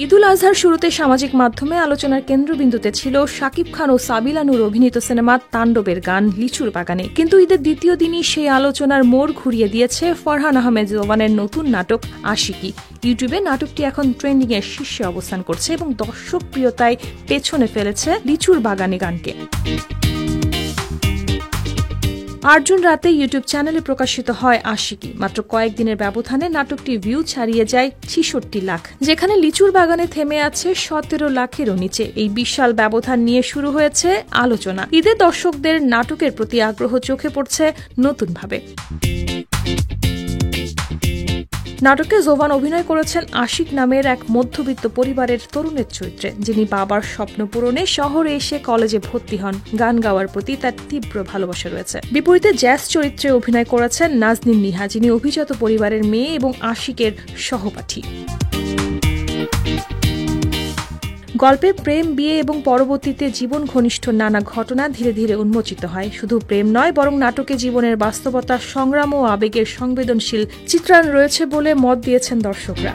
ঈদুল আজহার শুরুতে সামাজিক মাধ্যমে আলোচনার কেন্দ্রবিন্দুতে ছিল শাকিব খান ও সাবিলা নূর অভিনীত সিনেমা তাণ্ডবের গান লিচুর বাগানে। কিন্তু ঈদের দ্বিতীয় দিনই সেই আলোচনার মোড় ঘুরিয়ে দিয়েছে ফরহান আহমেদ জোবানের নতুন নাটক আশিকি। ইউটিউবে নাটকটি এখন ট্রেন্ডিং এর শীর্ষে অবস্থান করছে এবং দর্শক প্রিয়তায় পেছনে ফেলেছে লিচুর বাগানে গানকে। ৮ জুন রাতে ইউটিউব চ্যানেলে প্রকাশিত হয় আশিকি। মাত্র কয়েকদিনের ব্যবধানে নাটকটি ভিউ ছাড়িয়ে যায় ৬৬ লাখ, যেখানে লিচুর বাগানে থেমে আছে ১৭ লাখেরও নিচে। এই বিশাল ব্যবধান নিয়ে শুরু হয়েছে আলোচনা। ঈদে দর্শকদের নাটকের প্রতি আগ্রহ চোখে পড়ছে নতুনভাবে। নাটকে জোবান অভিনয় করেছেন আশিক নামের এক মধ্যবিত্ত পরিবারের তরুণের চরিত্রে, যিনি বাবার স্বপ্ন পূরণে শহরে এসে কলেজে ভর্তি হন। গান গাওয়ার প্রতি তার তীব্র ভালোবাসা রয়েছে। বিপরীতে জ্যাজ চরিত্রে অভিনয় করেছেন নাজনীন নিহা, যিনি অভিজাত পরিবারের মেয়ে এবং আশিকের সহপাঠী। গল্পে প্রেম, বিয়ে এবং পরবর্তীতে জীবন ঘনিষ্ঠ নানা ঘটনা ধীরে ধীরে উন্মোচিত হয়। শুধু প্রেম নয়, বরং নাটকে জীবনের বাস্তবতা, সংগ্রাম ও আবেগের সংবেদনশীল চিত্রায়ন রয়েছে বলে মত দিয়েছেন দর্শকরা।